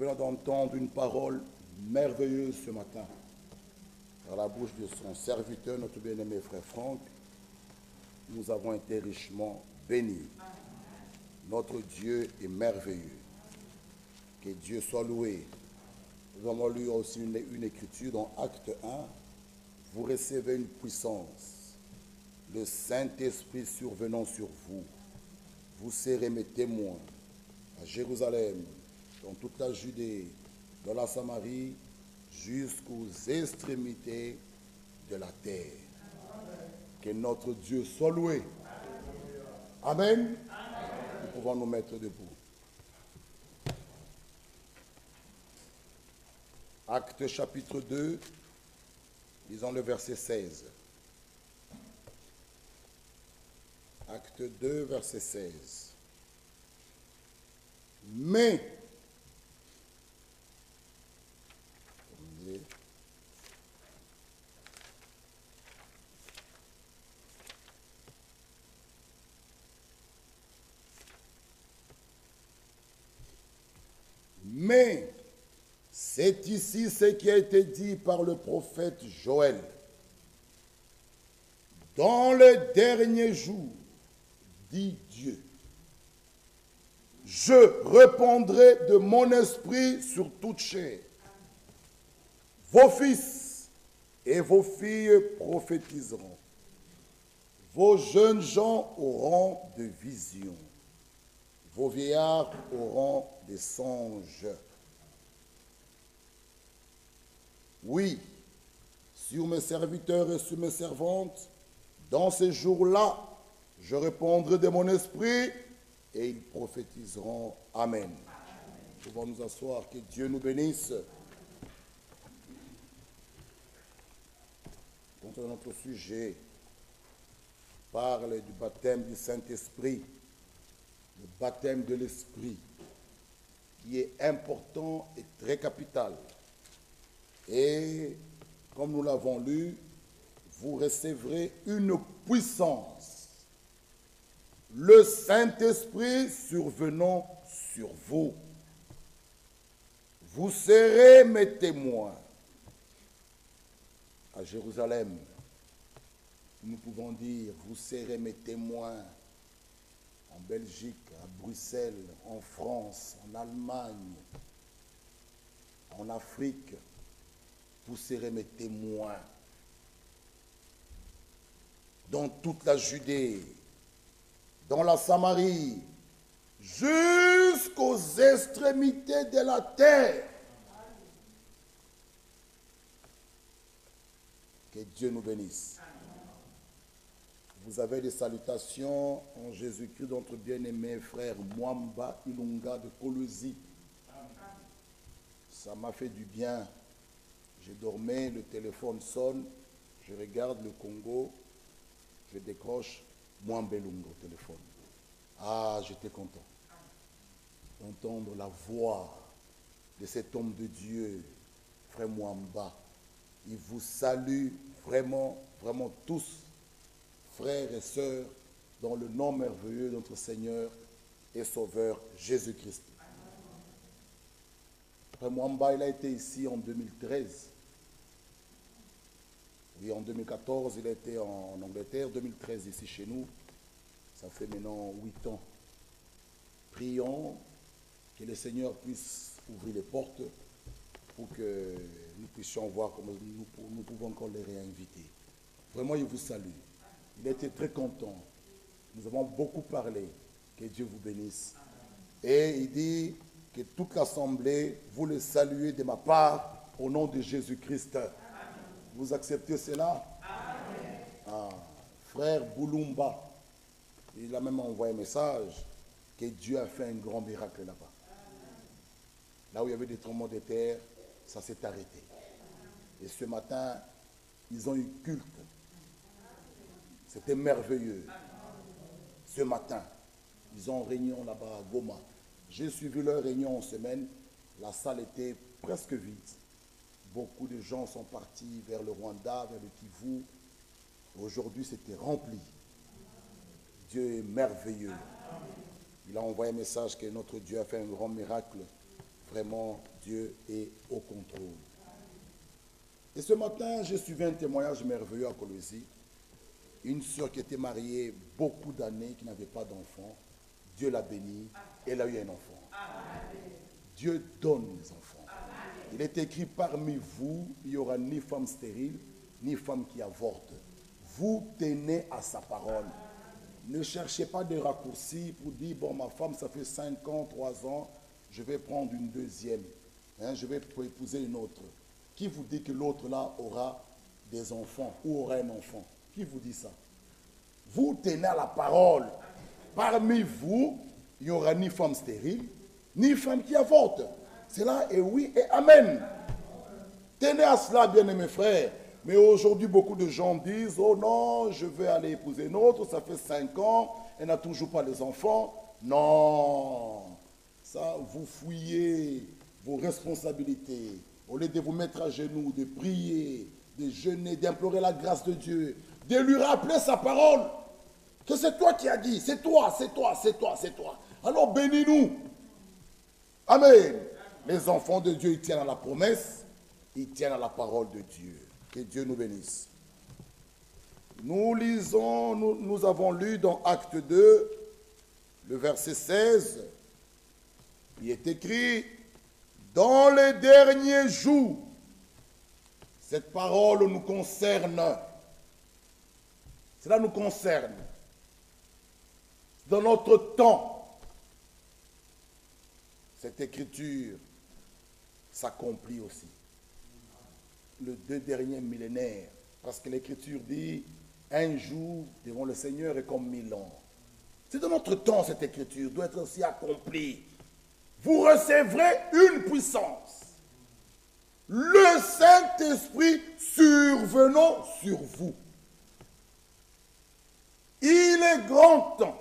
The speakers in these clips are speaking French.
venons d'entendre une parole merveilleuse ce matin dans la bouche de son serviteur, notre bien-aimé frère Franck. Nous avons été richement bénis. Notre Dieu est merveilleux. Que Dieu soit loué. Nous avons lu aussi une écriture dans Acte 1. Vous recevez une puissance, le Saint-Esprit survenant sur vous. Vous serez mes témoins à Jérusalem, dans toute la Judée, dans la Samarie, jusqu'aux extrémités de la terre. Que notre Dieu soit loué. Amen. Nous pouvons nous mettre debout. Acte chapitre 2, lisons le verset 16. Acte 2, verset 16. Mais c'est ici ce qui a été dit par le prophète Joël. Dans le dernier jour, dit Dieu, je répandrai de mon esprit sur toute chair. Vos fils et vos filles prophétiseront. Vos jeunes gens auront de visions. Vos vieillards auront des songes. Oui, sur mes serviteurs et sur mes servantes, dans ces jours-là, je répondrai de mon esprit et ils prophétiseront. Amen. Nous pouvons nous asseoir, que Dieu nous bénisse. Contre notre sujet, parle du baptême du Saint-Esprit, le baptême de l'Esprit, qui est important et très capital. Et comme nous l'avons lu, vous recevrez une puissance, le Saint-Esprit survenant sur vous. Vous serez mes témoins à Jérusalem. Nous pouvons dire, vous serez mes témoins en Belgique, à Bruxelles, en France, en Allemagne, en Afrique. Vous serez mes témoins dans toute la Judée, dans la Samarie, jusqu'aux extrémités de la terre. Que Dieu nous bénisse. Vous avez des salutations en Jésus-Christ, notre bien-aimé frère Mwamba Ilunga de Kolosi. Ça m'a fait du bien. Je dormais, le téléphone sonne, je regarde le Congo, je décroche Mwamba Ilunga au téléphone. Ah, j'étais content d'entendre la voix de cet homme de Dieu, frère Mwamba. Il vous salue vraiment, vraiment tous, frères et sœurs, dans le nom merveilleux de notre Seigneur et Sauveur Jésus-Christ. Frère Mwamba, il a été ici en 2013. Oui, en 2014, il a été en Angleterre. 2013, ici chez nous. Ça fait maintenant 8 ans. Prions que le Seigneur puisse ouvrir les portes pour que nous puissions voir comment nous pouvons encore les réinviter. Vraiment, il vous salue. Il a été très content. Nous avons beaucoup parlé. Que Dieu vous bénisse. Et il dit que toute l'assemblée, vous le saluez de ma part au nom de Jésus-Christ. Vous acceptez cela? Ah, frère Boulumba, il a même envoyé un message que Dieu a fait un grand miracle là-bas. Là où il y avait des tremblements de terre, ça s'est arrêté. Et ce matin, ils ont eu culte. C'était merveilleux. Ce matin, ils ont réunion là-bas à Goma. J'ai suivi leur réunion en semaine. La salle était presque vide. Beaucoup de gens sont partis vers le Rwanda, vers le Kivu. Aujourd'hui, c'était rempli. Dieu est merveilleux. Il a envoyé un message que notre Dieu a fait un grand miracle. vraiment Dieu est au contrôle. Et ce matin, j'ai suivi un témoignage merveilleux à Colosie. Une sœur qui était mariée beaucoup d'années, qui n'avait pas d'enfant. Dieu l'a bénie, elle a eu un enfant. Dieu donne les enfants. Il est écrit parmi vous, il n'y aura ni femme stérile, ni femme qui avorte. Vous tenez à sa parole. Ne cherchez pas de raccourcis pour dire, bon, ma femme, ça fait 5 ans, 3 ans, je vais prendre une deuxième. Je vais épouser une autre. Qui vous dit que l'autre là aura des enfants ou aura un enfant? Qui vous dit ça? Vous tenez à la parole. Parmi vous, il n'y aura ni femme stérile, ni femme qui avorte. Cela est oui et amen. Tenez à cela, bien-aimés frères. Mais aujourd'hui, beaucoup de gens disent, oh non, je vais aller épouser une autre, ça fait 5 ans, elle n'a toujours pas les enfants. Non, ça, vous fouillez vos responsabilités. Au lieu de vous mettre à genoux, de prier, de jeûner, d'implorer la grâce de Dieu, de lui rappeler sa parole, que c'est toi qui as dit, c'est toi, c'est toi, c'est toi, c'est toi. Alors bénis-nous. Amen. Les enfants de Dieu, ils tiennent à la promesse, ils tiennent à la parole de Dieu. Que Dieu nous bénisse. Nous lisons, nous avons lu dans Acte 2, le verset 16, il est écrit, dans les derniers jours, cette parole nous concerne. Cela nous concerne. Dans notre temps, cette écriture s'accomplit aussi. Le 2 derniers millénaires, parce que l'écriture dit, un jour devant le Seigneur est comme 1000 ans. C'est dans notre temps, cette écriture doit être aussi accomplie. Vous recevrez une puissance. Le Saint-Esprit survenant sur vous. Il est grand temps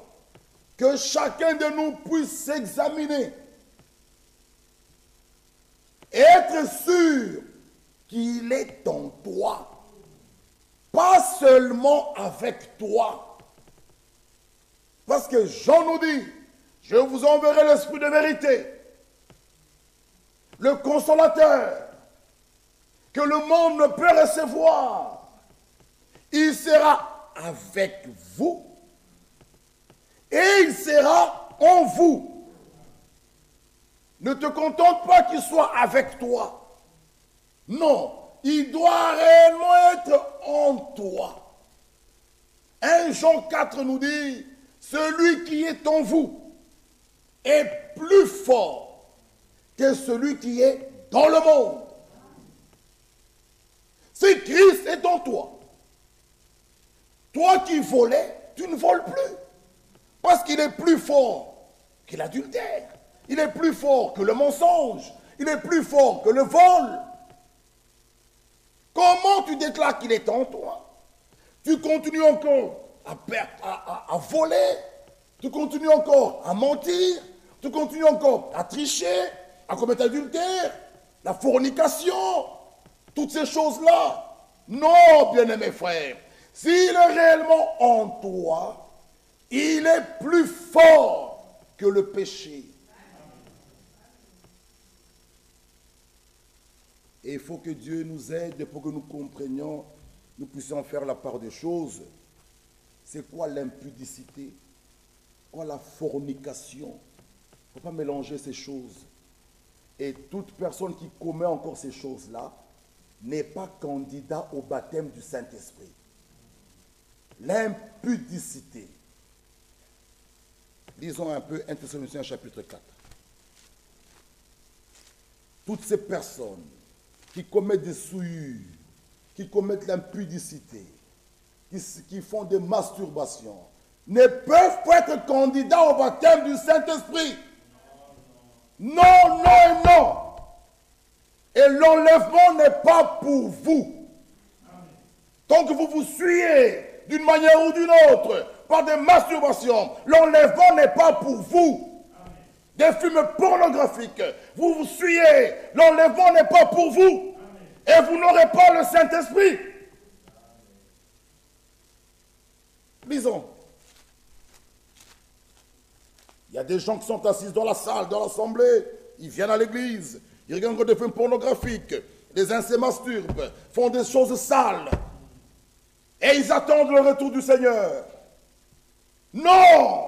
que chacun de nous puisse s'examiner et être sûr qu'il est en toi. Pas seulement avec toi. Parce que Jean nous dit, je vous enverrai l'Esprit de vérité, le consolateur, que le monde ne peut recevoir. Il sera avec vous et il sera en vous. Ne te contente pas qu'il soit avec toi. Non, il doit réellement être en toi. 1 Jean 4 nous dit, celui qui est en vous est plus fort que celui qui est dans le monde. Si Christ est en toi, toi qui volais, tu ne voles plus. Parce qu'il est plus fort que l'adultère. Il est plus fort que le mensonge. Il est plus fort que le vol. Comment tu déclares qu'il est en toi? Tu continues encore à voler. Tu continues encore à mentir. Tu continues encore à tricher, à commettre l'adultère, la fornication. Toutes ces choses-là. Non, bien-aimés frères. S'il est réellement en toi, il est plus fort que le péché. Et il faut que Dieu nous aide pour que nous comprenions, nous puissions faire la part des choses. C'est quoi l'impudicité? Quoi la fornication? Il ne faut pas mélanger ces choses. Et toute personne qui commet encore ces choses-là n'est pas candidat au baptême du Saint-Esprit. L'impudicité. Lisons un peu 1 Thessaloniciens chapitre 4. Toutes ces personnes qui commettent des souillures, qui commettent l'impudicité, qui font des masturbations, ne peuvent pas être candidats au baptême du Saint-Esprit. Non, non et non. Et l'enlèvement n'est pas pour vous. Tant que vous vous souillez d'une manière ou d'une autre, par des masturbations, l'enlèvement n'est pas pour vous. Des films pornographiques, vous vous souillez, l'enlèvement n'est pas pour vous. Et vous n'aurez pas le Saint-Esprit. Lisons. Il y a des gens qui sont assis dans la salle, dans l'assemblée, ils viennent à l'église, ils regardent encore des films pornographiques, les uns se masturbent, font des choses sales. Et ils attendent le retour du Seigneur. Non!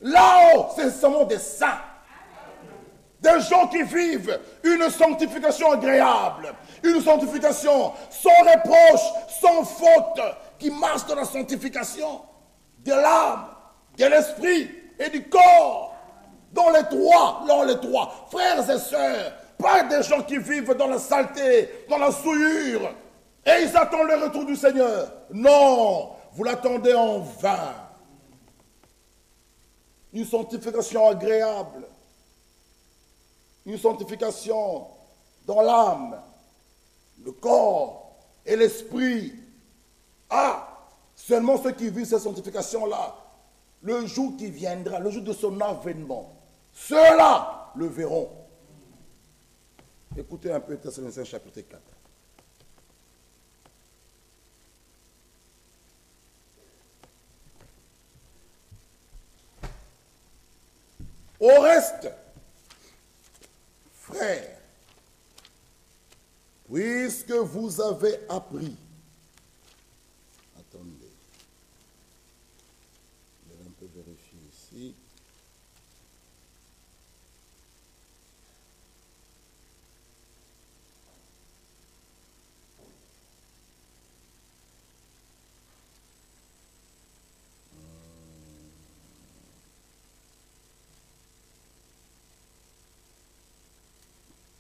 Là-haut, c'est seulement des saints. Des gens qui vivent une sanctification agréable, une sanctification sans reproche, sans faute, qui marche dans la sanctification de l'âme, de l'esprit et du corps. Dans les trois, frères et sœurs, pas des gens qui vivent dans la saleté, dans la souillure, et ils attendent le retour du Seigneur. Non, vous l'attendez en vain. Une sanctification agréable, une sanctification dans l'âme, le corps et l'esprit. Ah, seulement ceux qui vivent cette sanctification-là, le jour qui viendra, le jour de son avènement, ceux-là le verront. Écoutez un peu Thessaloniciens chapitre 4. Au reste, frères, puisque vous avez appris, attendez, je vais un peu vérifier ici.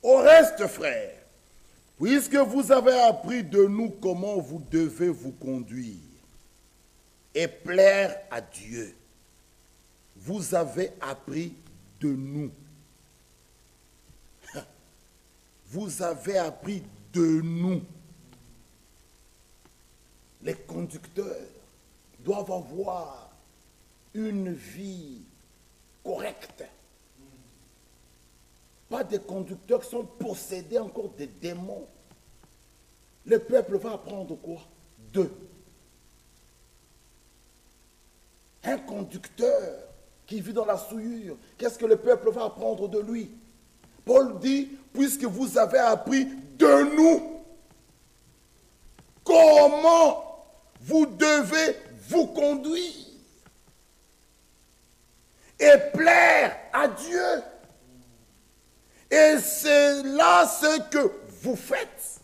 Au reste, frères, puisque vous avez appris de nous comment vous devez vous conduire et plaire à Dieu, vous avez appris de nous. Vous avez appris de nous. Les conducteurs doivent avoir une vie correcte. Pas des conducteurs qui sont possédés encore des démons. Le peuple va apprendre quoi? D'eux. Un conducteur qui vit dans la souillure, qu'est-ce que le peuple va apprendre de lui? Paul dit, puisque vous avez appris de nous, comment vous devez vous conduire et plaire à Dieu. Et c'est là ce que vous faites.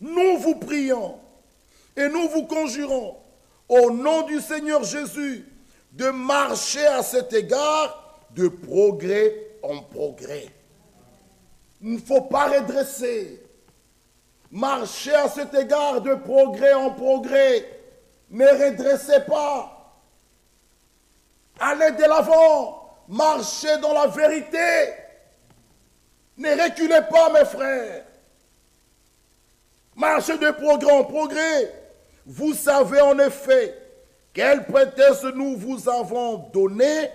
Nous vous prions et nous vous conjurons au nom du Seigneur Jésus de marcher à cet égard de progrès en progrès. Il ne faut pas redresser. Marchez à cet égard de progrès en progrès. Ne redressez pas. Allez de l'avant. Marchez dans la vérité. Ne reculez pas, mes frères. Marchez de progrès en progrès. Vous savez en effet quel prétexte nous vous avons donné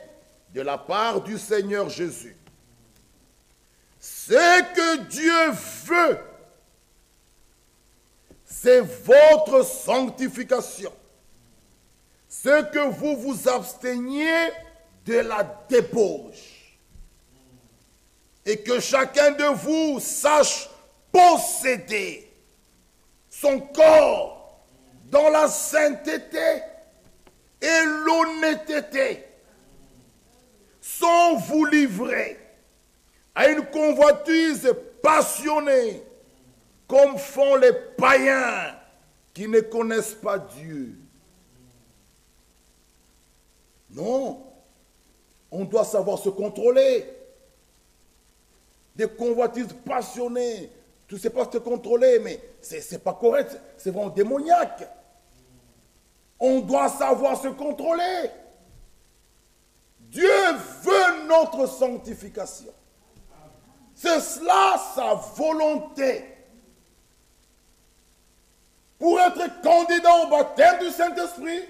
de la part du Seigneur Jésus. Ce que Dieu veut, c'est votre sanctification. Ce que vous vous absteniez de la débauche. Et que chacun de vous sache posséder son corps dans la sainteté et l'honnêteté, sans vous livrer à une convoitise passionnée, comme font les païens qui ne connaissent pas Dieu. Non, on doit savoir se contrôler. Des convoitises passionnées, tu ne sais pas se contrôler, mais ce n'est pas correct, c'est vraiment démoniaque. On doit savoir se contrôler. Dieu veut notre sanctification. C'est cela sa volonté. Pour être candidat au baptême du Saint-Esprit,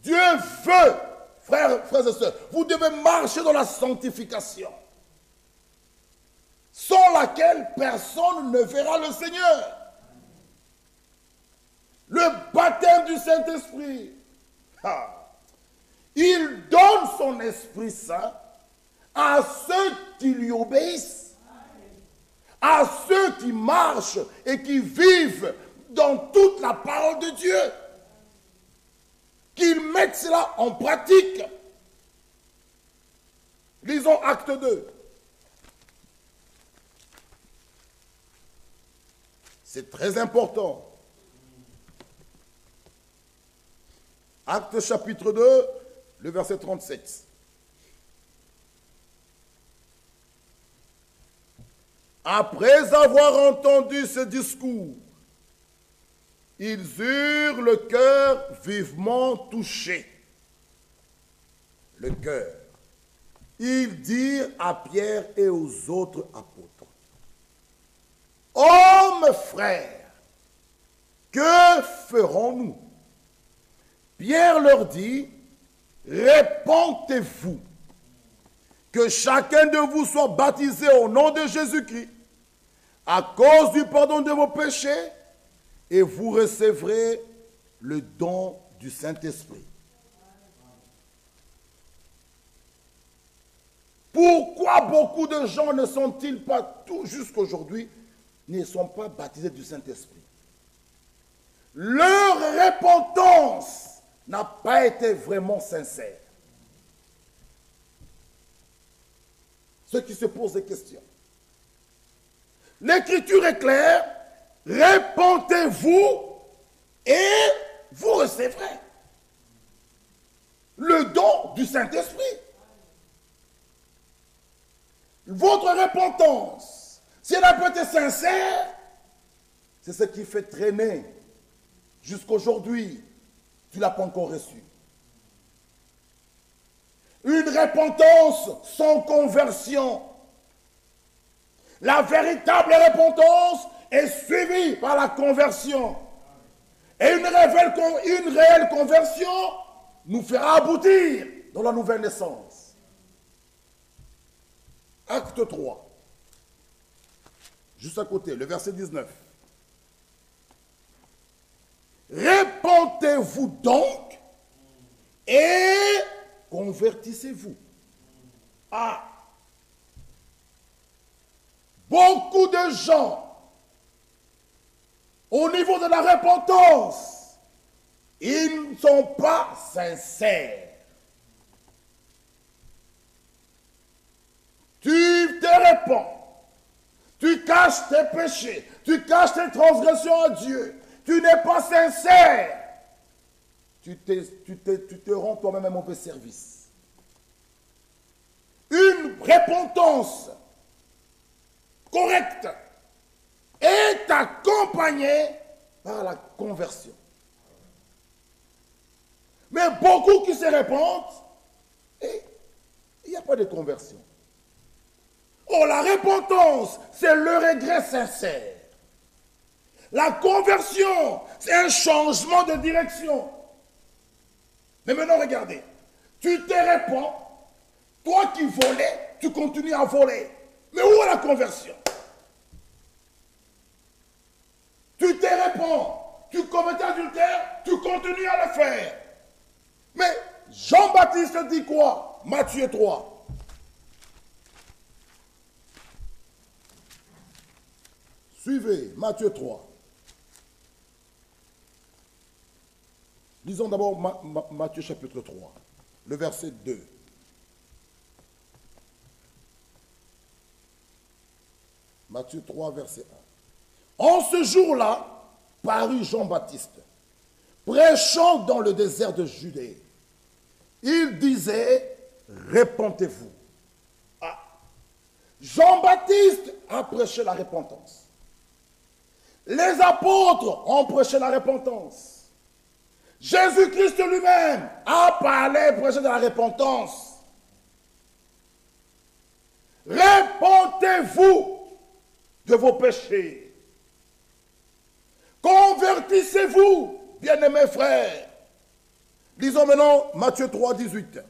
Dieu veut, frères et sœurs, vous devez marcher dans la sanctification, sans laquelle personne ne verra le Seigneur. Le baptême du Saint-Esprit, il donne son Esprit Saint à ceux qui lui obéissent, à ceux qui marchent et qui vivent dans toute la parole de Dieu, qu'ils mettent cela en pratique. Lisons Acte 2. C'est très important. Acte chapitre 2, le verset 37. Après avoir entendu ce discours, ils eurent le cœur vivement touché. Le cœur. Ils dirent à Pierre et aux autres apôtres: Hommes frères, que ferons-nous? Pierre leur dit: Répentez-vous, que chacun de vous soit baptisé au nom de Jésus-Christ, à cause du pardon de vos péchés, et vous recevrez le don du Saint-Esprit. Pourquoi beaucoup de gens ne sont-ils pas, tout jusqu'aujourd'hui, ne sont pas baptisés du Saint-Esprit? Leur repentance n'a pas été vraiment sincère. Ceux qui se posent des questions. L'Écriture est claire: répentez-vous et vous recevrez le don du Saint-Esprit. Votre repentance, si elle n'a pas été sincère, c'est ce qui fait traîner jusqu'aujourd'hui. Tu ne l'as pas encore reçu. Une repentance sans conversion. La véritable repentance est suivie par la conversion. Et une réelle conversion nous fera aboutir dans la nouvelle naissance. Acte 3. Juste à côté, le verset 19. Répentez-vous donc et convertissez-vous. Ah! Beaucoup de gens, au niveau de la repentance, ils ne sont pas sincères. Tu te répands, tu caches tes péchés, tu caches tes transgressions à Dieu, tu n'es pas sincère. Tu te rends toi-même un mauvais service. Une repentance correcte est accompagnée par la conversion. Mais beaucoup qui se répandent, et il n'y a pas de conversion. Oh, la repentance, c'est le regret sincère. La conversion, c'est un changement de direction. Mais maintenant, regardez. Tu te répands, toi qui volais, tu continues à voler. Mais où est la conversion? Tu te répands, tu commets adultère, tu continues à le faire. Mais Jean-Baptiste dit quoi? Matthieu 3. Suivez, Matthieu 3. Lisons d'abord Matthieu chapitre 3, le verset 2. Matthieu 3, verset 1. En ce jour-là, parut Jean-Baptiste, prêchant dans le désert de Judée. Il disait: répentez-vous. Ah. Jean-Baptiste a prêché la repentance. Les apôtres ont prêché la repentance. Jésus-Christ lui-même a parlé, prêché de la repentance. Répentez-vous de vos péchés. Convertissez-vous, bien-aimés frères. Lisons maintenant Matthieu 3, 18.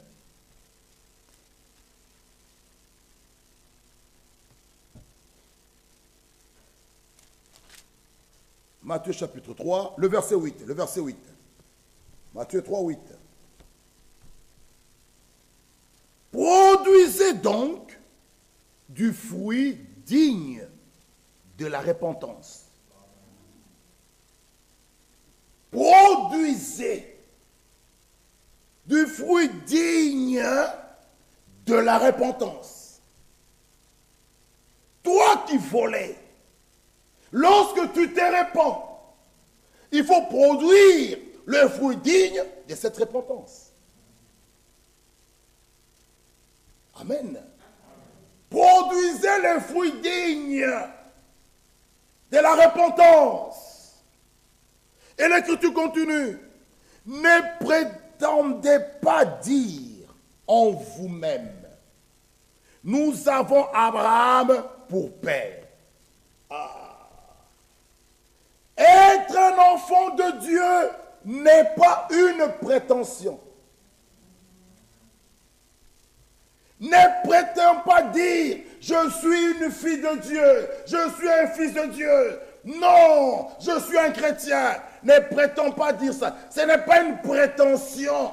Matthieu chapitre 3, le verset 8. Le verset 8. Matthieu 3, 8. Produisez donc du fruit digne de la repentance. Produisez du fruit digne de la repentance. Toi qui volais, lorsque tu te répands, il faut produire le fruit digne de cette repentance. Amen. Produisez le fruit digne de la repentance. Et l'écriture continue. Ne prétendez pas dire en vous-même, nous avons Abraham pour père. Être un enfant de Dieu n'est pas une prétention. Ne prétends pas dire, je suis une fille de Dieu, je suis un fils de Dieu. Non, je suis un chrétien. Ne prétends pas dire ça. Ce n'est pas une prétention.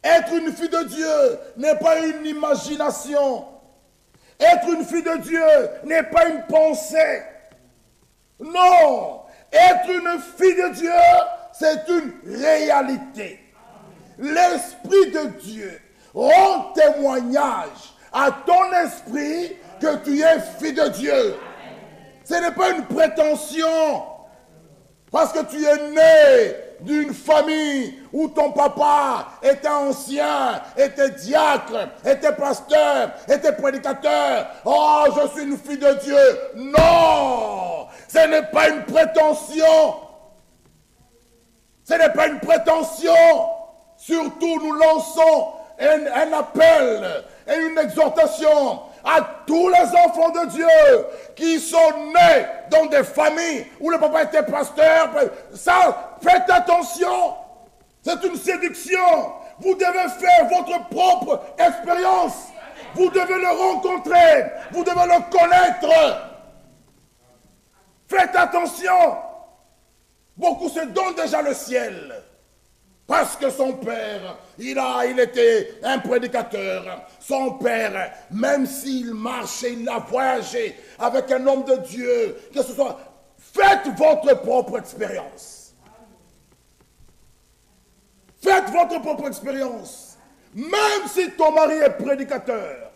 Être une fille de Dieu n'est pas une imagination. Être une fille de Dieu n'est pas une pensée. Non, être une fille de Dieu, c'est une réalité. L'Esprit de Dieu rend témoignage à ton esprit que tu es fille de Dieu. Ce n'est pas une prétention. Parce que tu es né d'une famille où ton papa était ancien, était diacre, était pasteur, était prédicateur. Oh, je suis une fille de Dieu. Non, ce n'est pas une prétention. Ce n'est pas une prétention. Surtout, nous lançons un appel et une exhortation à tous les enfants de Dieu qui sont nés dans des familles où le papa était pasteur. Ça, faites attention. C'est une séduction. Vous devez faire votre propre expérience. Vous devez le rencontrer. Vous devez le connaître. Faites attention. Beaucoup se donnent déjà le ciel. Parce que son père, il était un prédicateur. Son père, même s'il marchait, il a voyagé avec un homme de Dieu, que ce soit, faites votre propre expérience. Faites votre propre expérience. Même si ton mari est prédicateur,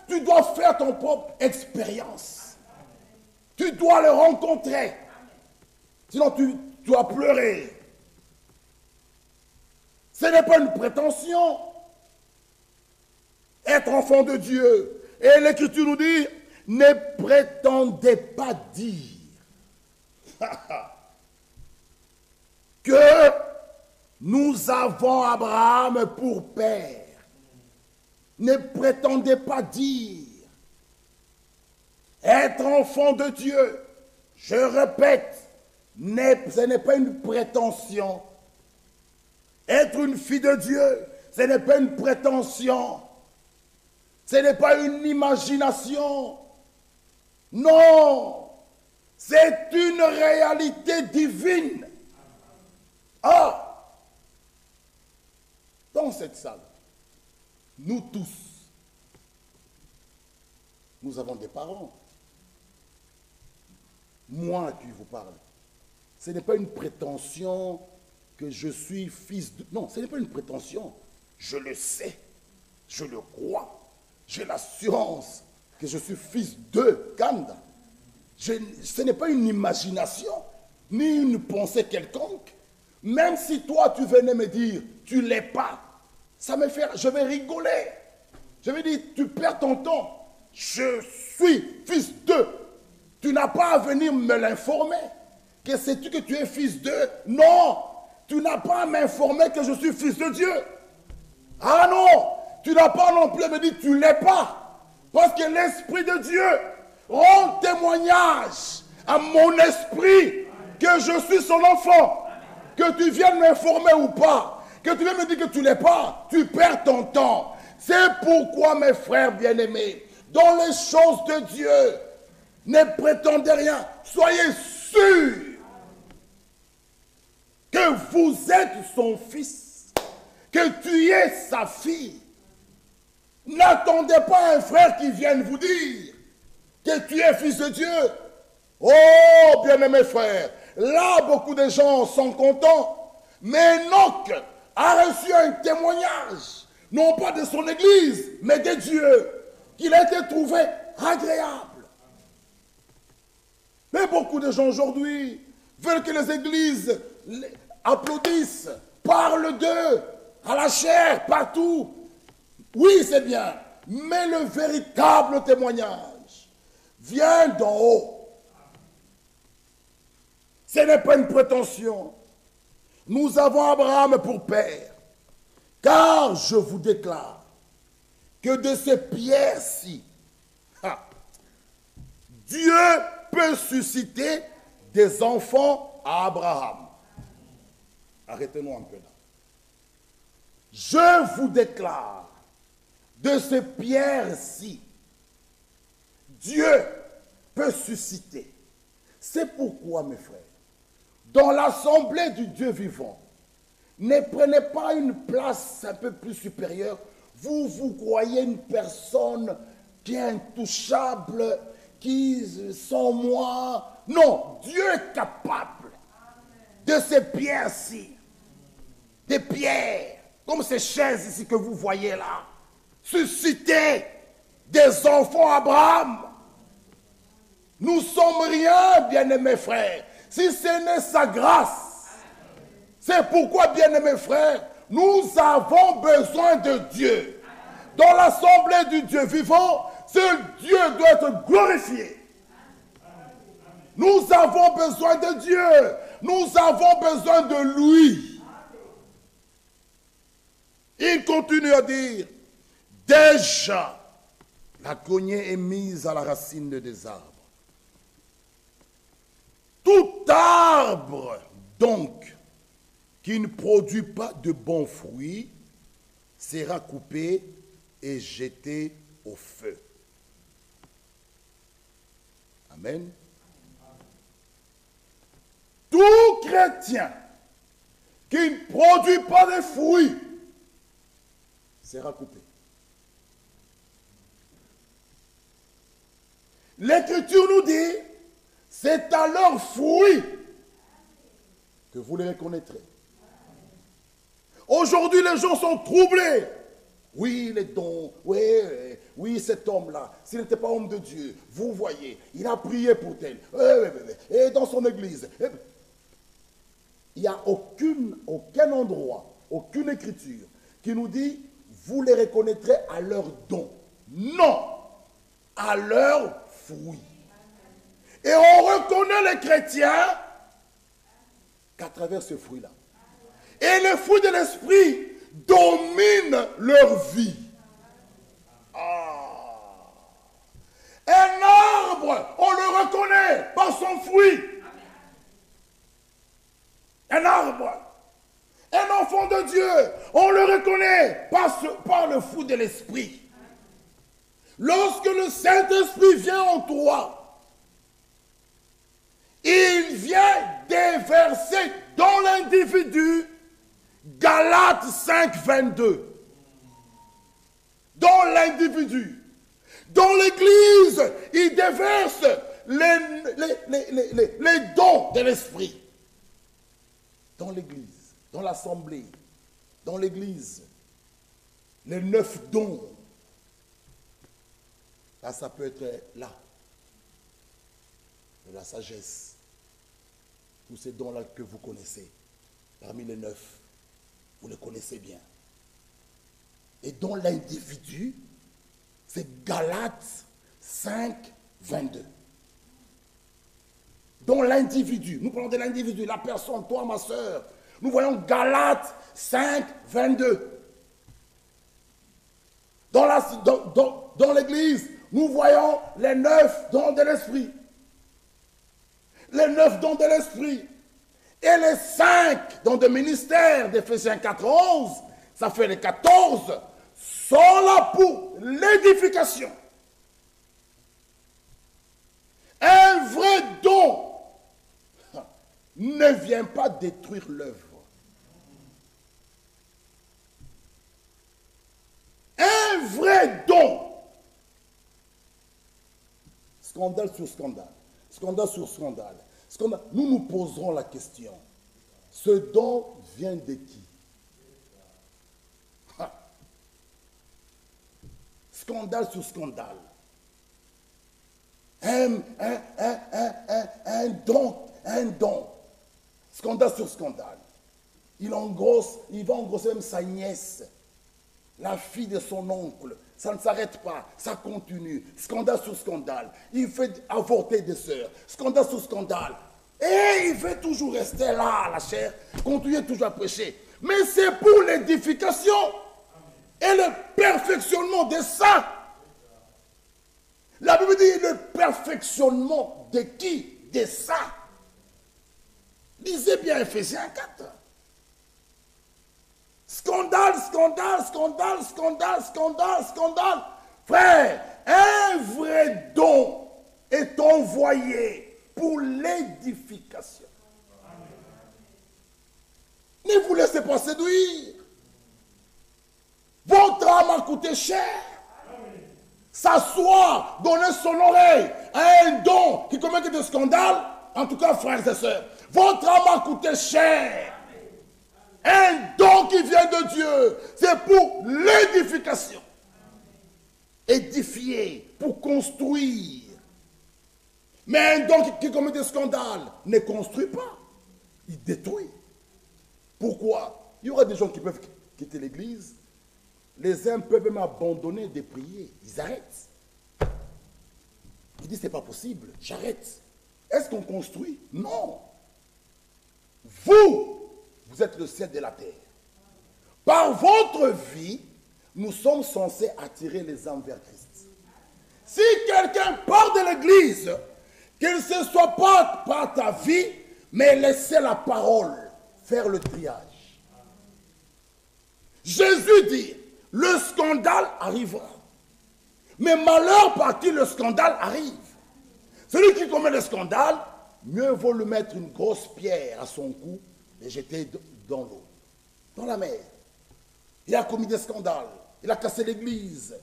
tu dois faire ton propre expérience. Tu dois le rencontrer. Sinon, tu dois pleurer. Ce n'est pas une prétention. Être enfant de Dieu. Et l'Écriture nous dit, ne prétendez pas dire que nous avons Abraham pour père. Ne prétendez pas dire être enfant de Dieu. Je répète, ce n'est pas une prétention. Être une fille de Dieu, ce n'est pas une prétention. Ce n'est pas une imagination. Non, c'est une réalité divine. Ah, dans cette salle, nous tous, nous avons des parents. Moi qui vous parle, ce n'est pas une prétention que je suis fils de... Non, ce n'est pas une prétention. Je le sais, je le crois. J'ai l'assurance que je suis fils de Kanda. Ce n'est pas une imagination, ni une pensée quelconque. Même si toi, tu venais me dire, tu ne l'es pas, ça me fait... Je vais rigoler. Je vais dire, tu perds ton temps. Je suis fils de... Tu n'as pas à venir me l'informer. Que sais-tu que tu es fils de... Non, tu n'as pas à m'informer que je suis fils de Dieu. Ah non, tu n'as pas non plus à me dire tu ne l'es pas. Parce que l'Esprit de Dieu rend témoignage à mon esprit que je suis son enfant. Que tu viennes m'informer ou pas, que tu viennes me dire que tu ne l'es pas, tu perds ton temps. C'est pourquoi, mes frères bien-aimés, dans les choses de Dieu, ne prétendez rien. Soyez sûrs que vous êtes son fils, que tu es sa fille. N'attendez pas un frère qui vienne vous dire que tu es fils de Dieu. Oh, bien-aimés frères, là, beaucoup de gens sont contents. Mais Enoch a reçu un témoignage, non pas de son église, mais de Dieu, qu'il a été trouvé agréable. Mais beaucoup de gens aujourd'hui veulent que les églises applaudissent, parlent d'eux, à la chair, partout. Oui, c'est bien, mais le véritable témoignage vient d'en haut. Ce n'est pas une prétention. Nous avons Abraham pour père, car je vous déclare que de ces pierres-ci, Dieu peut susciter des enfants à Abraham. Arrêtez-nous un peu là. Je vous déclare, de ces pierres-ci, Dieu peut susciter. C'est pourquoi, mes frères, dans l'assemblée du Dieu vivant, ne prenez pas une place un peu plus supérieure. Vous, vous croyez une personne qui est intouchable, qui sans moi. Non, Dieu est capable de ces pierres-ci, des pierres, comme ces chaises ici que vous voyez là, susciter des enfants à Abraham. Nous sommes rien, bien-aimés frères, si ce n'est sa grâce. C'est pourquoi, bien-aimés frères, nous avons besoin de Dieu. Dans l'assemblée du Dieu vivant, ce Dieu doit être glorifié. Nous avons besoin de Dieu. Nous avons besoin de lui. Il continue à dire, déjà, la cognée est mise à la racine des arbres. Tout arbre, donc, qui ne produit pas de bons fruits, sera coupé et jeté au feu. Amen. Tout chrétien qui ne produit pas de fruits sera coupé. L'Écriture nous dit, c'est à leurs fruits que vous les reconnaîtrez. Aujourd'hui, les gens sont troublés. Oui, les dons, oui, cet homme-là, s'il n'était pas homme de Dieu, vous voyez, il a prié pour tel, et dans son église. Il n'y a aucun endroit, aucune écriture qui nous dit, vous les reconnaîtrez à leurs dons. Non, à leurs fruits. Et on reconnaît les chrétiens qu'à travers ce fruit-là. Et les fruits de l'esprit dominent leur vie. Un arbre, on le reconnaît par son fruit. Un arbre, un enfant de Dieu, on le reconnaît par le fruit de l'esprit. Lorsque le Saint-Esprit vient en toi, il vient déverser dans l'individu Galates 5, 22. Dans l'individu. Dans l'église, il déverse les dons de l'esprit. Dans l'église, dans l'assemblée, dans l'église, les 9 dons. Là, ça peut être là. De la sagesse. Tous ces dons-là que vous connaissez. Parmi les 9, vous les connaissez bien. Et dans l'individu, c'est Galates 5, 22. Dans l'individu, nous parlons de l'individu, la personne, toi, ma soeur. Nous voyons Galates 5, 22. Dans l'église, nous voyons les 9 dons de l'esprit. Les 9 dons de l'esprit. Et les 5 dons de ministère d'Éphésiens 4, 11, ça fait les 14, sont là pour l'édification. Un vrai don ne vient pas détruire l'œuvre. Un vrai Scandale sur scandale. Scandale sur scandale. Scandale. Nous nous poserons la question. Ce don vient de qui? Scandale sur scandale. Un don. Scandale sur scandale. Il va engrosser même sa nièce, la fille de son oncle. Ça ne s'arrête pas, ça continue. Scandale sur scandale. Il fait avorter des sœurs. Scandale sur scandale. Et il veut toujours rester là, la chair, continuer toujours à prêcher. Mais c'est pour l'édification et le perfectionnement des saints. La Bible dit le perfectionnement de qui? Des saints. Lisez bien Ephésiens 4. Scandale, scandale, scandale, scandale, scandale, scandale. Frère, un vrai don est envoyé pour l'édification. Ne vous laissez pas séduire. Votre âme a coûté cher. S'asseoir, donner son oreille à un don qui commet des scandales, en tout cas, frères et sœurs, votre âme a coûté cher. Un don qui vient de Dieu, c'est pour l'édification. Édifier, pour construire. Mais un don qui commet des scandales ne construit pas, il détruit. Pourquoi? Il y aura des gens qui peuvent quitter l'église. Les uns peuvent même abandonner de prier. Ils arrêtent. Ils disent, c'est pas possible, j'arrête. Est-ce qu'on construit? Non. Vous êtes le ciel de la terre. Par votre vie, nous sommes censés attirer les âmes vers Christ. Si quelqu'un part de l'église, qu'il ne se soit pas par ta vie, mais laissez la parole faire le triage. Jésus dit, le scandale arrivera. Mais malheur par qui le scandale arrive. Celui qui commet le scandale, mieux vaut lui mettre une grosse pierre à son cou et jeter dans l'eau, dans la mer. Il a commis des scandales, il a cassé l'église.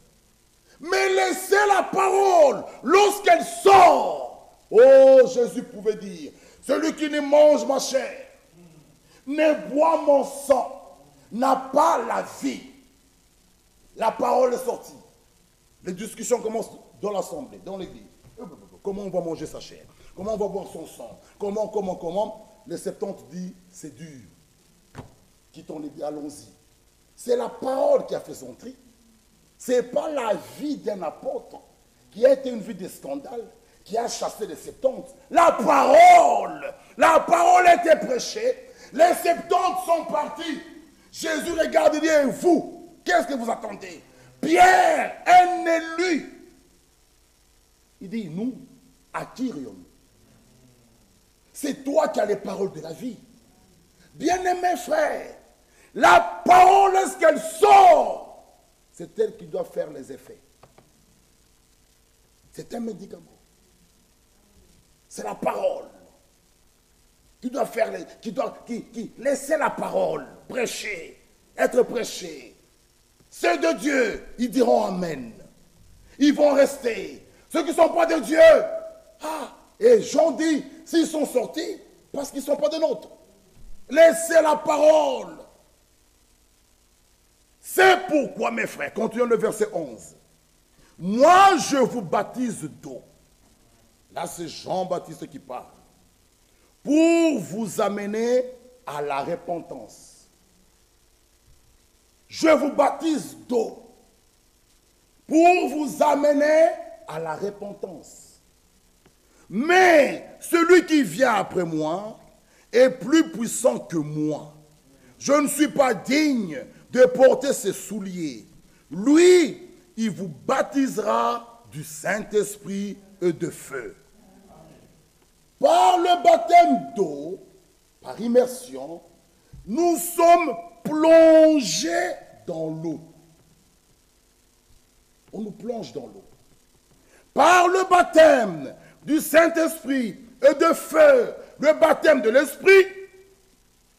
Mais laissez la parole lorsqu'elle sort. Oh, Jésus pouvait dire, celui qui ne mange ma chair, ne boit mon sang, n'a pas la vie. La parole est sortie. Les discussions commencent dans l'assemblée, dans l'église. Comment on va manger sa chair? Comment on va boire son sang? Comment? Les 70 dit, c'est dur. Quittons l'église, allons-y. C'est la parole qui a fait son tri. Ce n'est pas la vie d'un apôtre qui a été une vie de scandale, qui a chassé les 70. La parole a été prêchée. Les 70 sont partis. Jésus regarde et dit, et vous, qu'est-ce que vous attendez? Pierre, un élu. Il dit, nous, à qui irions-nous? C'est toi qui as les paroles de la vie. Bien-aimés frères, la parole, est-ce qu'elle sort? C'est elle qui doit faire les effets. C'est un médicament. C'est la parole. Qui doit faire qui laisser la parole prêcher, être prêché. Ceux de Dieu, ils diront Amen. Ils vont rester. Ceux qui ne sont pas de Dieu, et Jean dit, s'ils sont sortis, parce qu'ils ne sont pas de nôtres. Laissez la parole. C'est pourquoi, mes frères, continuons le verset 11. Moi, je vous baptise d'eau. Là, c'est Jean-Baptiste qui parle. Pour vous amener à la repentance. Je vous baptise d'eau. Pour vous amener à la repentance. Mais celui qui vient après moi est plus puissant que moi. Je ne suis pas digne de porter ses souliers. Lui, il vous baptisera du Saint-Esprit et de feu. Par le baptême d'eau, par immersion, nous sommes plongés dans l'eau. On nous plonge dans l'eau. Par le baptême du Saint-Esprit et de feu, le baptême de l'Esprit,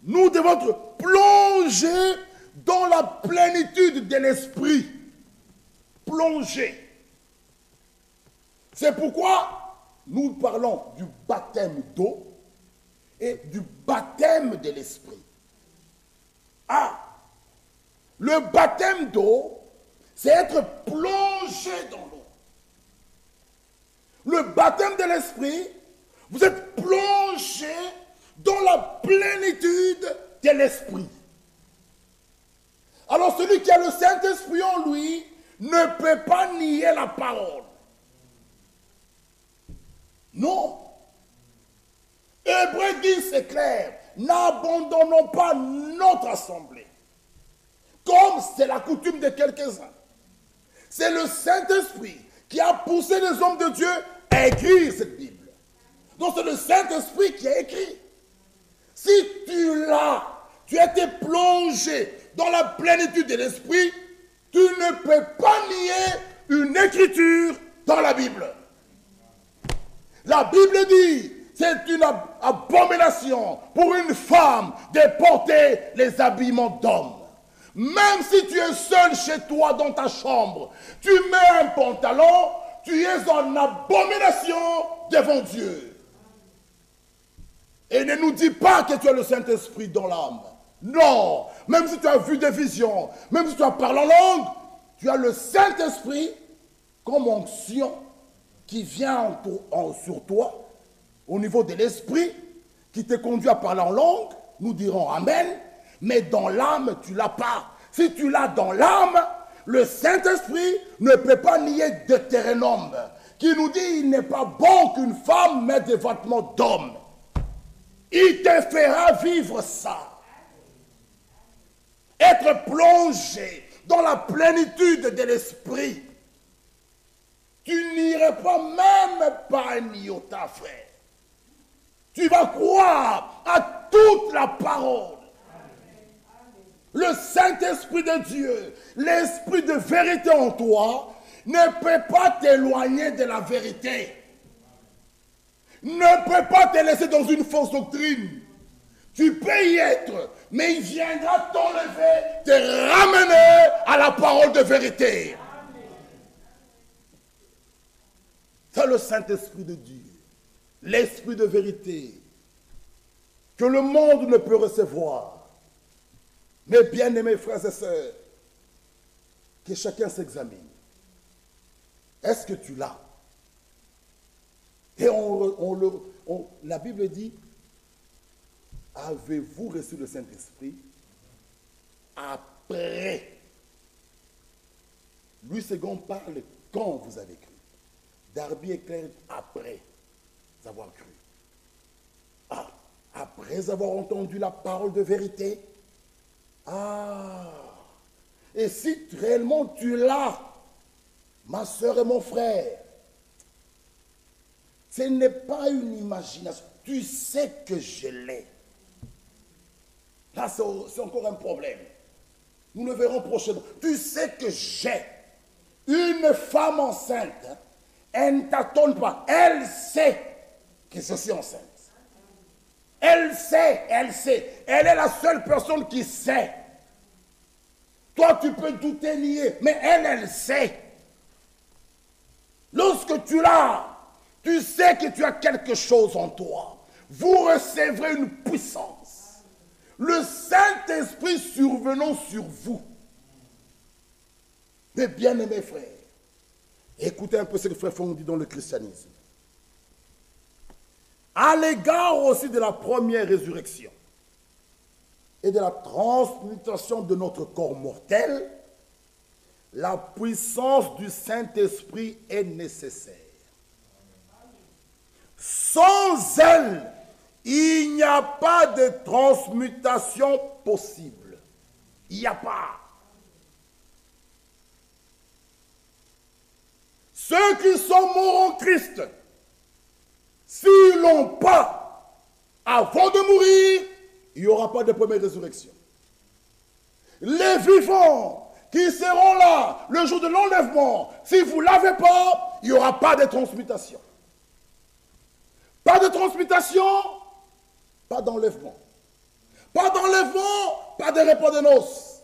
nous devons être plongés dans la plénitude de l'Esprit. Plongés. C'est pourquoi nous parlons du baptême d'eau et du baptême de l'esprit. Ah, le baptême d'eau, c'est être plongé dans l'eau. Le baptême de l'esprit, vous êtes plongé dans la plénitude de l'esprit. Alors celui qui a le Saint-Esprit en lui ne peut pas nier la parole. Non. Hébreux 10, c'est clair. N'abandonnons pas notre assemblée, comme c'est la coutume de quelques-uns. C'est le Saint-Esprit qui a poussé les hommes de Dieu à écrire cette Bible. Donc c'est le Saint-Esprit qui a écrit. Si tu l'as, tu as été plongé dans la plénitude de l'Esprit, tu ne peux pas nier une écriture dans la Bible. La Bible dit, c'est une abomination pour une femme de porter les habillements d'homme. Même si tu es seul chez toi dans ta chambre, tu mets un pantalon, tu es en abomination devant Dieu. Et ne nous dis pas que tu as le Saint-Esprit dans l'âme. Non, même si tu as vu des visions, même si tu as parlé en langue, tu as le Saint-Esprit comme onction qui vient sur toi, au niveau de l'esprit, qui te conduit à parler en langue, nous dirons Amen, mais dans l'âme, tu ne l'as pas. Si tu l'as dans l'âme, le Saint-Esprit ne peut pas nier Deutéronome, qui nous dit il n'est pas bon qu'une femme mette des vêtements d'homme. Il te fera vivre ça. Être plongé dans la plénitude de l'esprit. Tu n'irais pas même pas un iota, frère. Tu vas croire à toute la parole. Le Saint-Esprit de Dieu, l'Esprit de vérité en toi, ne peut pas t'éloigner de la vérité. Ne peut pas te laisser dans une fausse doctrine. Tu peux y être, mais il viendra t'enlever, te ramener à la parole de vérité. C'est le Saint-Esprit de Dieu, l'Esprit de vérité, que le monde ne peut recevoir. Mes bien-aimés frères et sœurs, que chacun s'examine. Est-ce que tu l'as? Et la Bible dit, avez-vous reçu le Saint-Esprit après? Louis II parle quand vous avez cru. Darby éclaire après avoir cru. Ah, après avoir entendu la parole de vérité. Ah, et si réellement tu l'as, ma soeur et mon frère, ce n'est pas une imagination. Tu sais que je l'ai. Là, c'est encore un problème. Nous le verrons prochainement. Tu sais que j'ai une femme enceinte. Hein, elle ne t'attend pas. Elle sait que je suis enceinte. Elle sait, elle sait. Elle est la seule personne qui sait. Toi, tu peux douter, nier, mais elle sait. Lorsque tu l'as, tu sais que tu as quelque chose en toi. Vous recevrez une puissance. Le Saint-Esprit survenant sur vous. Mes bien-aimés frères, écoutez un peu ce que frère Fong dit dans le christianisme. À l'égard aussi de la première résurrection et de la transmutation de notre corps mortel, la puissance du Saint-Esprit est nécessaire. Sans elle, il n'y a pas de transmutation possible. Il n'y a pas. Ceux qui sont morts en Christ, s'ils l'ont pas avant de mourir, il n'y aura pas de première résurrection. Les vivants qui seront là le jour de l'enlèvement, si vous ne l'avez pas, il n'y aura pas de transmutation. Pas de transmutation, pas d'enlèvement. Pas d'enlèvement, pas de repas de noces.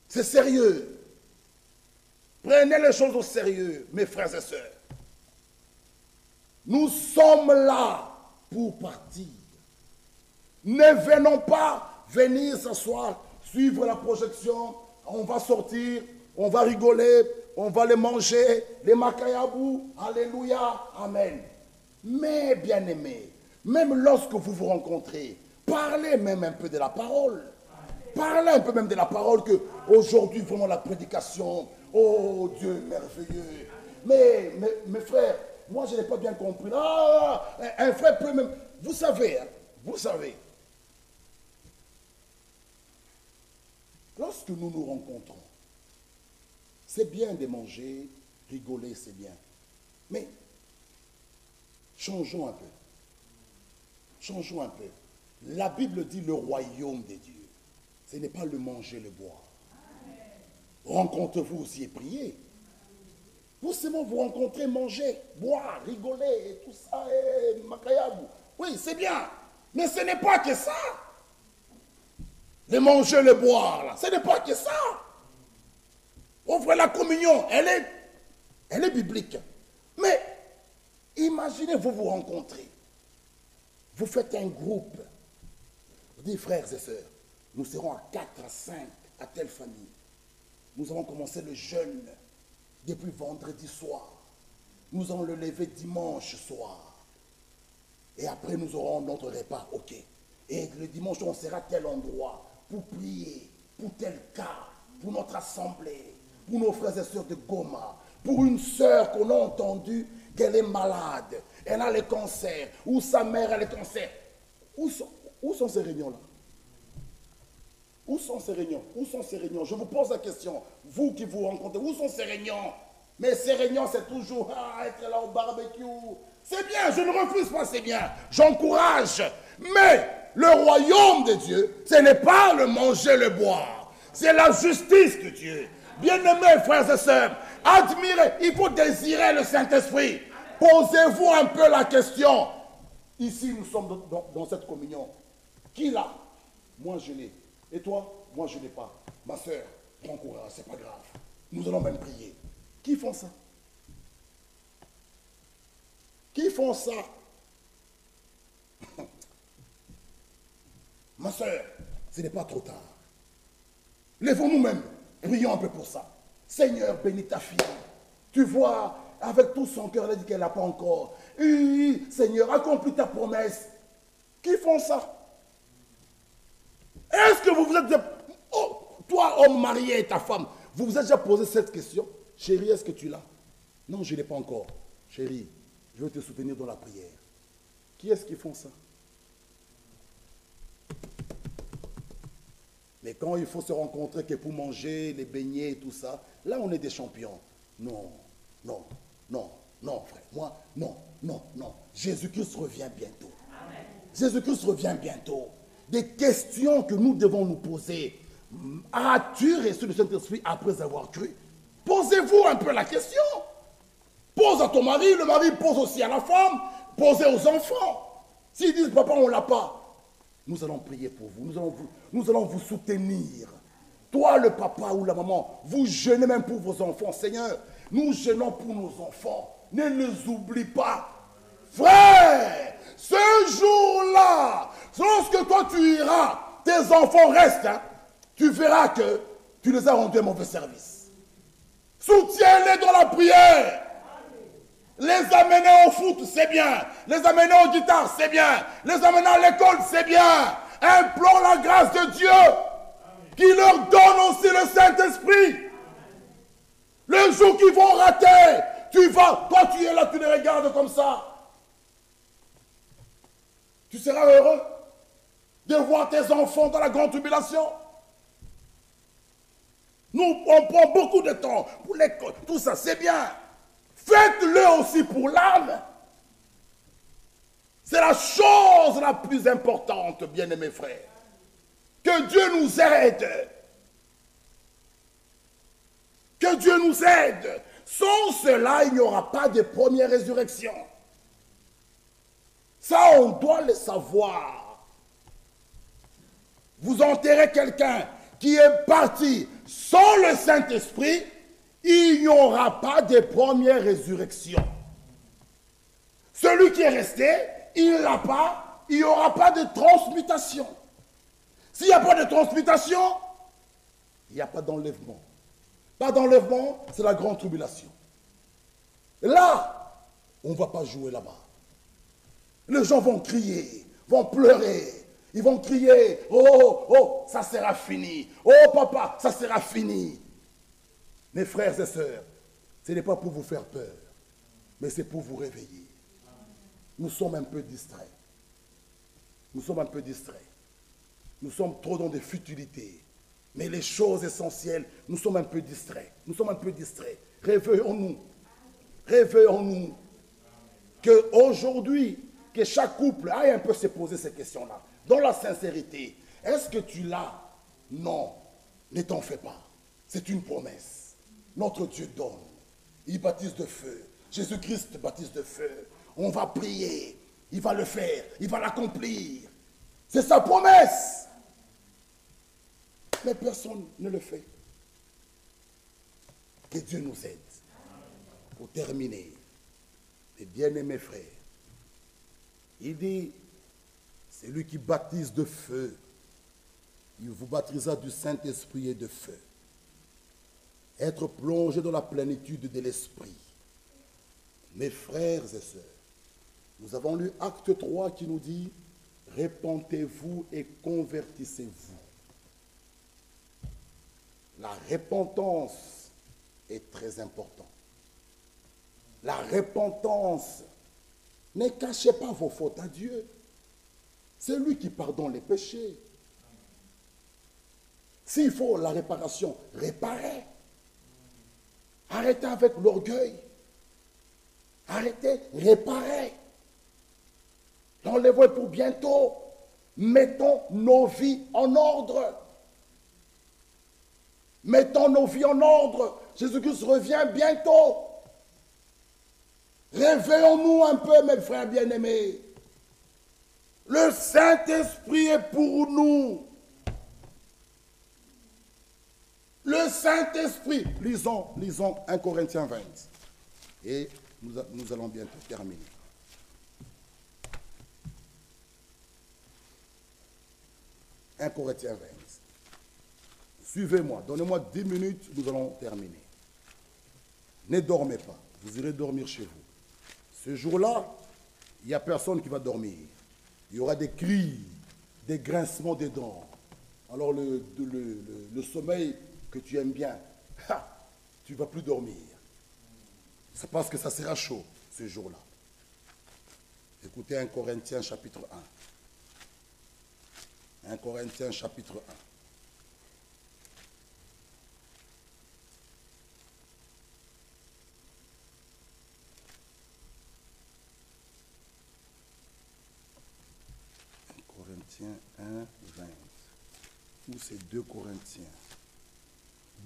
C'est sérieux. Prenez les choses au sérieux, mes frères et sœurs. Nous sommes là pour partir. Ne venons pas venir s'asseoir, suivre la projection. On va sortir, on va rigoler, on va les manger, les makayabou. Alléluia, amen. Mais bien aimés, même lorsque vous vous rencontrez, parlez même un peu de la parole. Parlez un peu même de la parole que aujourd'hui vraiment la prédication, oh Dieu merveilleux. Mais mes frères, moi je n'ai pas bien compris. Ah, un frère peut même, vous savez, lorsque nous nous rencontrons, c'est bien de manger, rigoler, c'est bien. Mais changeons un peu. Changeons un peu. La Bible dit le royaume des dieux. Ce n'est pas le manger, le boire. Rencontrez-vous aussi et priez. Vous seulement vous rencontrez, manger, boire, rigoler, et tout ça, et makayabou. Oui, c'est bien. Mais ce n'est pas que ça. Le manger, le boire, là, ce n'est pas que ça. Offrez la communion, elle est biblique. Mais imaginez, vous vous rencontrez. Vous faites un groupe. Vous dites, frères et sœurs, nous serons à 4, à 5, à telle famille. Nous avons commencé le jeûne depuis vendredi soir. Nous allons le lever dimanche soir. Et après, nous aurons notre repas, ok. Et le dimanche, on sera à tel endroit pour prier, pour tel cas, pour notre assemblée, pour nos frères et sœurs de Goma, pour une sœur qu'on a entendue qu'elle est malade, elle a le cancer, ou sa mère a le cancer. Où sont ces réunions-là? Où sont ces réunions? Où sont ces réunions? Je vous pose la question, vous qui vous rencontrez, où sont ces réunions? Mais ces réunions, c'est toujours être là au barbecue. C'est bien, je ne refuse pas, c'est bien. J'encourage. Mais le royaume de Dieu, ce n'est pas le manger, le boire. C'est la justice de Dieu. Bien-aimés, frères et sœurs, admirez, il faut désirer le Saint-Esprit. Posez-vous un peu la question. Ici, nous sommes dans cette communion. Qui l'a? Moi, je l'ai. Et toi? Moi, je ne l'ai pas. Ma soeur, prends courage, c'est pas grave. Nous allons même prier. Qui font ça? Qui font ça? Ma soeur, ce n'est pas trop tard. Lèvons-nous même. Prions un peu pour ça. Seigneur, bénis ta fille. Tu vois, avec tout son cœur, elle a dit qu'elle n'a pas encore. Seigneur, accomplis ta promesse. Qui font ça? Est-ce que vous vous êtes... Oh, toi, homme marié et ta femme, vous vous êtes déjà posé cette question? Chérie, est-ce que tu l'as? Non, je ne l'ai pas encore. Chérie, je vais te soutenir dans la prière. Qui est-ce qui font ça? Mais quand il faut se rencontrer que pour manger, les beignets et tout ça, là on est des champions. Non, non, non, non, frère. Moi, non, non, non. Jésus-Christ revient bientôt. Jésus-Christ revient bientôt. Des questions que nous devons nous poser. As-tu reçu le Saint-Esprit après avoir cru? Posez-vous un peu la question. Pose à ton mari, le mari pose aussi à la femme, posez aux enfants. S'ils disent, papa, on ne l'a pas, nous allons prier pour vous, nous allons vous soutenir. Toi, le papa ou la maman, vous jeûnez même pour vos enfants. Seigneur, nous jeûnons pour nos enfants. Ne les oublie pas. Frère, ce jour-là, lorsque toi tu iras, tes enfants restent, hein, tu verras que tu les as rendus un mauvais service. Soutiens-les dans la prière. Les amener au foot, c'est bien. Les amener aux guitares, c'est bien. Les amener à l'école, c'est bien. Implore la grâce de Dieu qui leur donne aussi le Saint-Esprit. Le jour qu'ils vont rater, toi tu es là, tu les regardes comme ça. Tu seras heureux de voir tes enfants dans la grande tribulation. On prend beaucoup de temps pour l'école, tout ça, c'est bien. Faites-le aussi pour l'âme. C'est la chose la plus importante, bien-aimés frères. Que Dieu nous aide. Que Dieu nous aide. Sans cela, il n'y aura pas de première résurrection. Ça, on doit le savoir. Vous enterrez quelqu'un qui est parti sans le Saint-Esprit, il n'y aura pas de première résurrection. Celui qui est resté, il n'a pas, il n'y aura pas de transmutation. S'il n'y a pas de transmutation, il n'y a pas d'enlèvement. Pas d'enlèvement, c'est la grande tribulation. Là, on ne va pas jouer là-bas. Les gens vont crier, vont pleurer. Ils vont crier, oh, oh, ça sera fini. Oh, papa, ça sera fini. Mes frères et sœurs, ce n'est pas pour vous faire peur, mais c'est pour vous réveiller. Nous sommes un peu distraits. Nous sommes un peu distraits. Nous sommes trop dans des futilités. Mais les choses essentielles, nous sommes un peu distraits. Nous sommes un peu distraits. Réveillons-nous. Réveillons-nous. Qu'aujourd'hui, que chaque couple aille un peu se poser ces questions-là. Dans la sincérité. Est-ce que tu l'as? Non. Ne t'en fais pas. C'est une promesse. Notre Dieu donne. Il baptise de feu. Jésus-Christ baptise de feu. On va prier. Il va le faire. Il va l'accomplir. C'est sa promesse. Mais personne ne le fait. Que Dieu nous aide. Pour terminer, mes bien-aimés frères, il dit, c'est lui qui baptise de feu. Il vous baptisera du Saint-Esprit et de feu. Être plongé dans la plénitude de l'Esprit. Mes frères et sœurs, nous avons lu Acte 3 qui nous dit, repentez-vous et convertissez-vous. La repentance est très importante. La repentance, ne cachez pas vos fautes à Dieu. C'est lui qui pardonne les péchés. S'il faut la réparation, réparez. Arrêtez avec l'orgueil. Arrêtez, réparez. L'enlèvement est pour bientôt. Mettons nos vies en ordre. Mettons nos vies en ordre. Jésus-Christ revient bientôt. Réveillons-nous un peu, mes frères bien-aimés. Le Saint-Esprit est pour nous. Le Saint-Esprit. Lisons 1 Corinthiens 20. Et nous allons bientôt terminer. 1 Corinthiens 20. Suivez-moi, donnez-moi 10 minutes, nous allons terminer. Ne dormez pas, vous irez dormir chez vous. Ce jour-là, il n'y a personne qui va dormir. Il y aura des cris, des grincements des dents. Alors le sommeil que tu aimes bien, tu ne vas plus dormir. C'est parce que ça sera chaud ce jour-là. Écoutez 1 Corinthiens chapitre 1. 1 Corinthiens chapitre 1. Corinthiens 1, 20. Ou c'est 2 Corinthiens.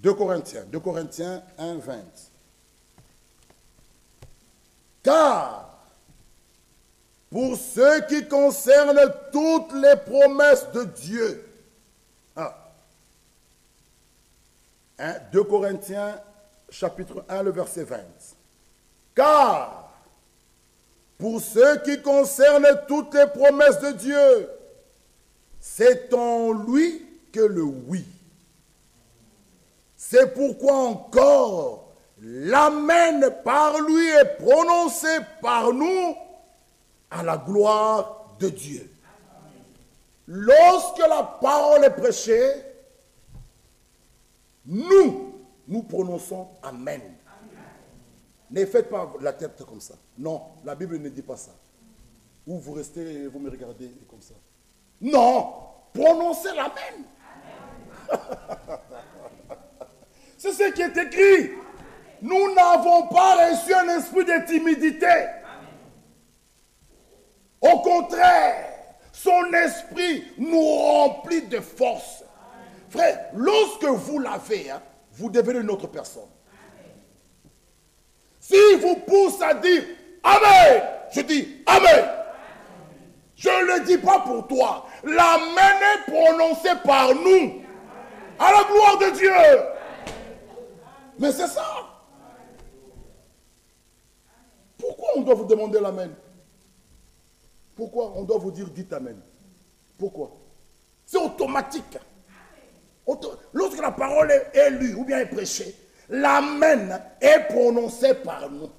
2 Corinthiens 1, 20. Car, pour ce qui concerne toutes les promesses de Dieu, 2 Corinthiens chapitre 1, le verset 20. Car, pour ce qui concerne toutes les promesses de Dieu, c'est en lui que le oui. C'est pourquoi encore l'amen par lui est prononcé par nous à la gloire de Dieu. Lorsque la parole est prêchée, nous prononçons amen. Ne faites pas la tête comme ça. Non, la Bible ne dit pas ça. Ou vous restez et vous me regardez comme ça. Non, prononcez l'amen. C'est ce qui est écrit. Nous n'avons pas reçu un esprit de timidité. Au contraire, son esprit nous remplit de force. Frère, lorsque vous l'avez, vous devenez une autre personne. S'il vous pousse à dire Amen, je dis Amen. Je ne le dis pas pour toi. L'amen est prononcé par nous. À la gloire de Dieu. Mais c'est ça. on doit vous demander l'amen? Pourquoi on doit vous dire dites amen? Pourquoi? C'est automatique. Lorsque la parole est lue ou bien est prêchée, l'amen est prononcé par nous,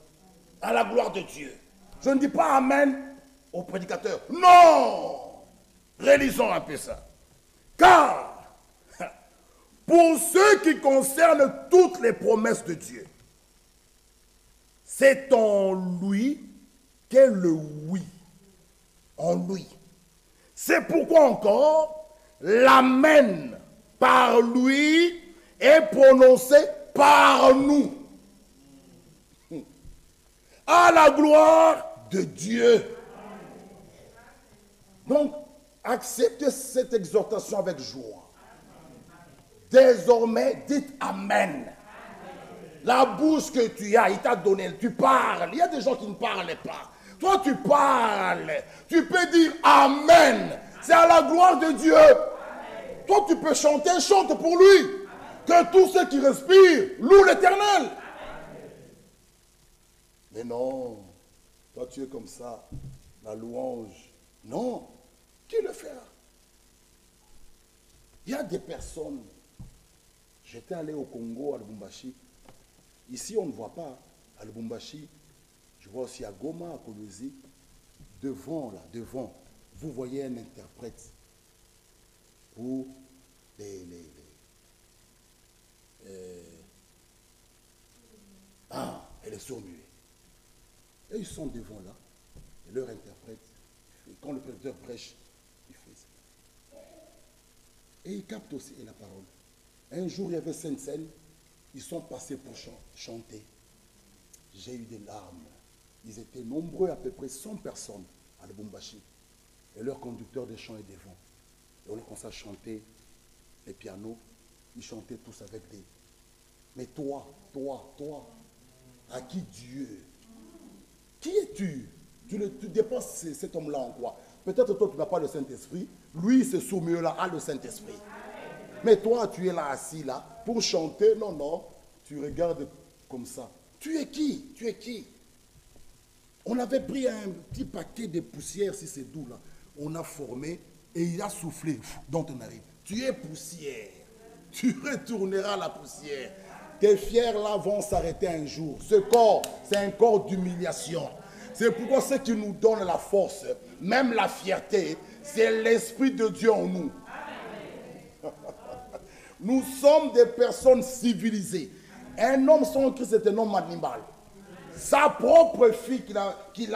à la gloire de Dieu. Je ne dis pas amen au prédicateur. Non! Réalisons un peu ça. Car, pour ce qui concerne toutes les promesses de Dieu, c'est en lui qu'est le oui. En lui. C'est pourquoi encore, l'amen par lui est prononcé par nous. À la gloire de Dieu. Donc, acceptez cette exhortation avec joie. Désormais, dites amen. La bouche que tu as, il t'a donné, tu parles. Il y a des gens qui ne parlent pas. Toi, tu parles. Tu peux dire amen. C'est à la gloire de Dieu. Amen. Toi, tu peux chanter, chante pour lui. Amen. Que tous ceux qui respirent louent l'Éternel. Mais non, toi, tu es comme ça. La louange. Non. Qui le fera? Il y a des personnes. J'étais allé au Congo, à Lubumbashi. Ici, on ne voit pas. À Lubumbashi, je vois aussi à Goma, à Kolwezi. Devant, là, devant, vous voyez un interprète pour les et les sourds-muets. Et ils sont devant là, et leur interprète, quand le prédicateur prêche, il fait ça. Et il capte aussi la parole. Un jour, il y avait Sainte-Seine, ils sont passés pour chanter. J'ai eu des larmes. Ils étaient nombreux, à peu près 100 personnes à Lubumbashi. Et leur conducteur de chant est devant. Et on a commencé à chanter les pianos. Ils chantaient tous avec des... Mais toi, à qui Dieu? Qui es-tu? Tu dépenses cet homme-là en quoi? Peut-être toi, tu n'as pas le Saint-Esprit. Lui, ce sourd-muet-là a le Saint-Esprit. Mais toi, tu es là, assis là, pour chanter. Non, non, tu regardes comme ça. Tu es qui? Tu es qui? On avait pris un petit paquet de poussière, si c'est doux là. On a formé et il a soufflé dans ton narine. Tu es poussière. Tu retourneras à la poussière. Tes fiers là vont s'arrêter un jour. Ce corps, c'est un corps d'humiliation. C'est pourquoi ce qui nous donne la force, même la fierté, c'est l'Esprit de Dieu en nous. Nous sommes des personnes civilisées. Un homme sans Christ est un homme animal. Sa propre fille qu'il a, il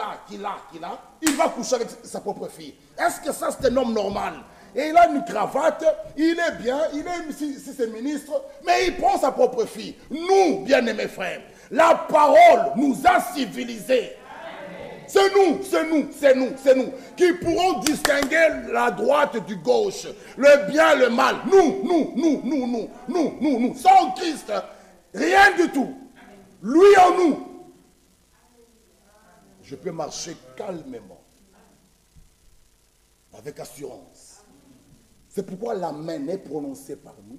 va coucher avec sa propre fille. Est-ce que ça c'est un homme normal? Et il a une cravate, il est bien, si c'est ministre, mais il prend sa propre fille. Nous, bien-aimés frères, la parole nous a civilisés. C'est nous qui pourrons distinguer la droite du gauche, le bien, le mal. Nous. Sans Christ, rien du tout. Lui en nous. Je peux marcher calmement, avec assurance. C'est pourquoi l'amen est prononcé par nous.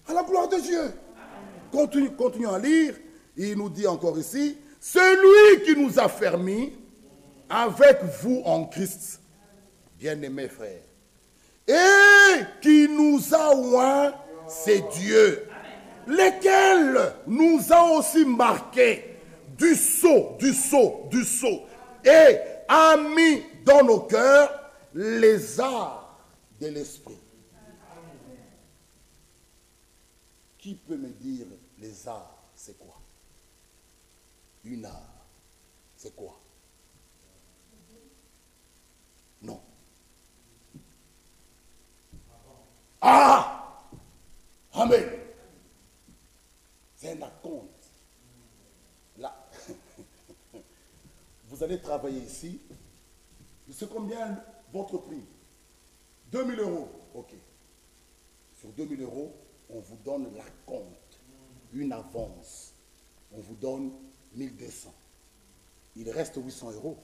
À la gloire de Dieu. Continuons à lire. Il nous dit encore ici, celui qui nous a fermis avec vous en Christ, bien-aimés frères, et qui nous a oints, c'est Dieu, lequel nous a aussi marqués du sceau, et a mis dans nos cœurs les arts de l'esprit. Qui peut me dire les arts, c'est quoi? Une art, c'est quoi? Non. Ah! Amen. C'est un acompte. Là, vous allez travailler ici. C'est combien votre prix? 2000 €. Ok. Sur 2000 €, on vous donne l'acompte, une avance. On vous donne 1200. Il reste 800 €.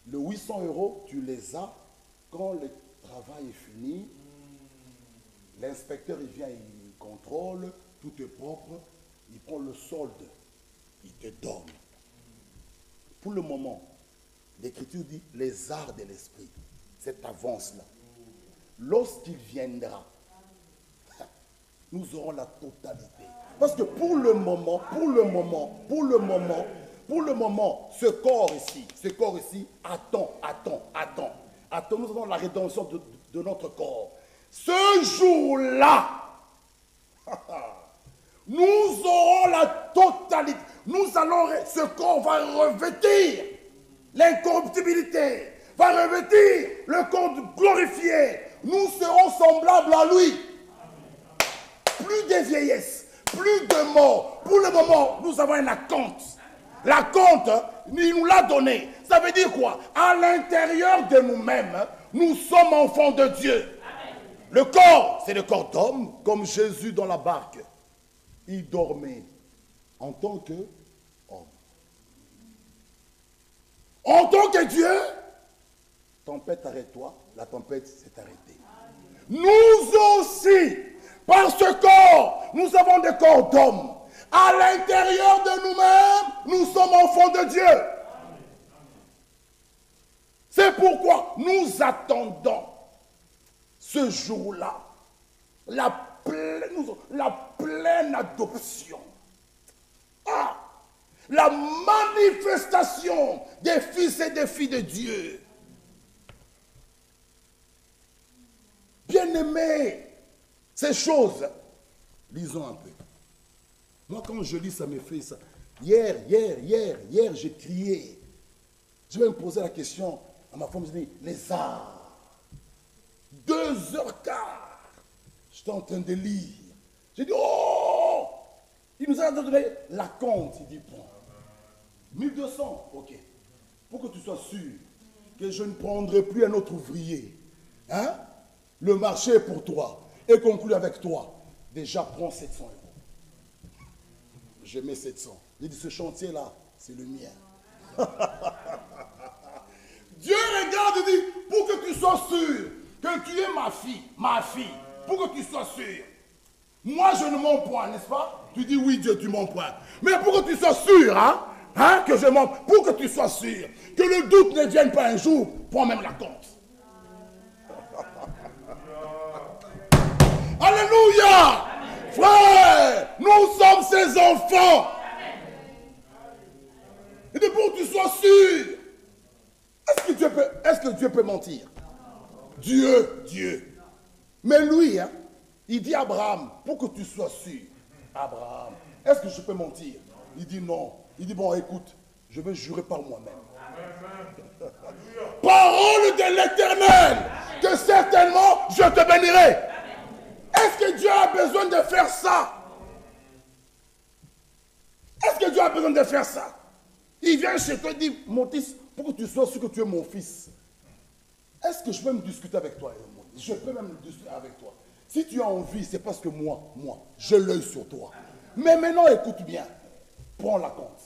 Le 800 €, tu les as quand le travail est fini. L'inspecteur, il vient, il contrôle, tout est propre. Il prend le solde, il te donne. pour le moment, l'Écriture dit les arts de l'esprit, cette avance-là. Lorsqu'il viendra, nous aurons la totalité. Parce que pour le moment, ce corps ici, attend. Nous avons la rédemption de notre corps. Ce jour-là, nous aurons la totalité. Ce corps va revêtir l'incorruptibilité, va revêtir le corps glorifié. Nous serons semblables à lui. Plus de vieillesse, plus de mort. Pour le moment, nous avons un acompte. L'acompte, il nous l'a donné. Ça veut dire quoi? À l'intérieur de nous-mêmes, nous sommes enfants de Dieu. Le corps, c'est le corps d'homme, comme Jésus dans la barque. Il dormait en tant qu'homme. En tant que Dieu, tempête, arrête-toi. La tempête s'est arrêtée. Nous aussi, par ce corps, nous avons des corps d'hommes. À l'intérieur de nous-mêmes, nous sommes enfants de Dieu. C'est pourquoi nous attendons ce jour-là, la pleine adoption. La manifestation des fils et des filles de Dieu. Bien-aimés, ces choses, lisons un peu. Moi, quand je lis, ça me fait ça. Hier, j'ai crié. Je vais me poser la question à ma femme, je dis, les arts. 2h15. J'étais en train de lire. J'ai dit, oh! Il nous a donné la compte. Il dit, bon, 1200, ok. Pour que tu sois sûr que je ne prendrai plus un autre ouvrier. Hein? Le marché est pour toi. Et conclu avec toi. Déjà, prends 700 €. Je mets 700. Il dit, ce chantier-là, c'est le mien. Dieu regarde et dit, pour que tu sois sûr que tu es ma fille, pour que tu sois sûr. Moi, je ne mens point, n'est-ce pas? Tu dis, oui, Dieu, tu mens point. Mais pour que tu sois sûr, que je mens, pour que tu sois sûr, que le doute ne vienne pas un jour, prends même la compte. Alléluia! Frère, nous sommes ses enfants. Et de pour que tu sois sûr. Est-ce que Dieu peut mentir? Dieu. Mais lui, il dit à Abraham, pour que tu sois sûr, Abraham, est-ce que je peux mentir? Il dit non. Il dit, bon, écoute, je vais jurer par moi-même. Parole de l'Éternel, que certainement je te bénirai. Est-ce que Dieu a besoin de faire ça? Est-ce que Dieu a besoin de faire ça? Il vient chez toi et dit, mon fils, pour que tu sois sûr que tu es mon fils, est-ce que je peux me discuter avec toi? Je peux même me discuter avec toi. Si tu as envie, c'est parce que moi, j'ai l'œil sur toi. Mais maintenant, écoute bien. Prends la compte.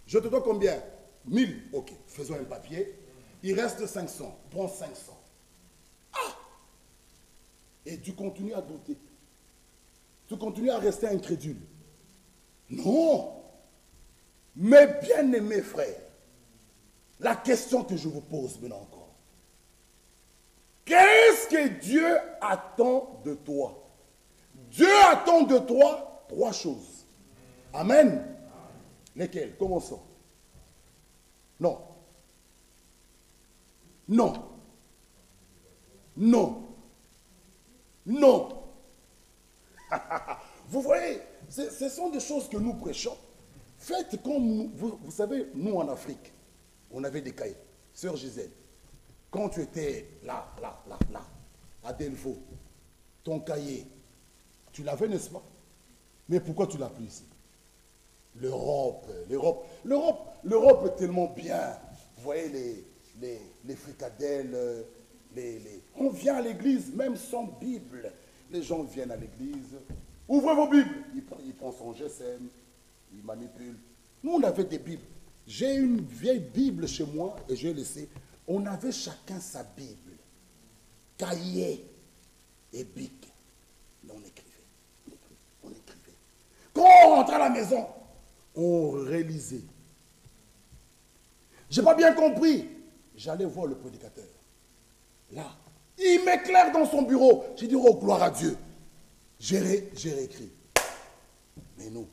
Je te dois combien? 1000. Ok, faisons un papier. Il reste 500. Prends 500. Et tu continues à douter. Tu continues à rester incrédule. Non. Mes bien-aimés frères, la question que je vous pose maintenant encore. Qu'est-ce que Dieu attend de toi? Dieu attend de toi 3 choses. Amen. Lesquelles? Commençons. Non. Vous voyez, ce sont des choses que nous prêchons. Faites comme nous. Vous savez, nous en Afrique, on avait des cahiers. Sœur Gisèle, quand tu étais là, à Delvaux, ton cahier, tu l'avais, n'est-ce pas? Mais pourquoi tu l'as plus ici? L'Europe est tellement bien. Vous voyez les fricadelles, on vient à l'église même sans Bible. Les gens viennent à l'église. Ouvrez vos Bibles. Il prend son GSM, il manipule. Nous, on avait des Bibles. J'ai une vieille Bible chez moi et j'ai laissé. On avait chacun sa Bible. Cahier et bic. On écrivait. Quand on rentrait à la maison, on réalisait. Je n'ai pas bien compris. J'allais voir le prédicateur. Là, il m'éclaire dans son bureau. J'ai dit, oh, gloire à Dieu. J'ai réécrit. Mais nous,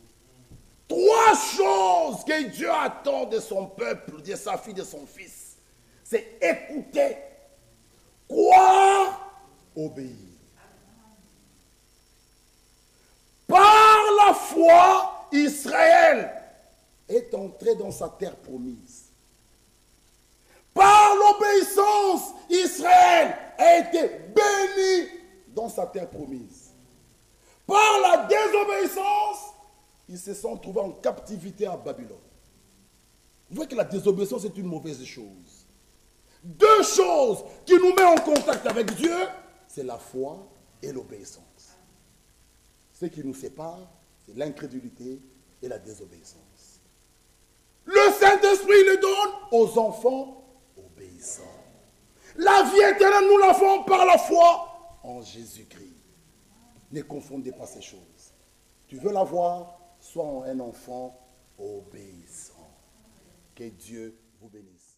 3 choses que Dieu attend de son peuple, de sa fille, de son fils. C'est écouter, croire, obéir. Par la foi, Israël est entré dans sa terre promise. Par l'obéissance, Israël a été béni dans sa terre promise. Par la désobéissance, ils se sont trouvés en captivité à Babylone. Vous voyez que la désobéissance est une mauvaise chose. 2 choses qui nous mettent en contact avec Dieu, c'est la foi et l'obéissance. Ce qui nous sépare, c'est l'incrédulité et la désobéissance. Le Saint-Esprit le donne aux enfants obéissants. La vie éternelle, nous l'avons par la foi en Jésus-Christ. Ne confondez pas ces choses. Tu veux l'avoir, sois un enfant obéissant. Que Dieu vous bénisse.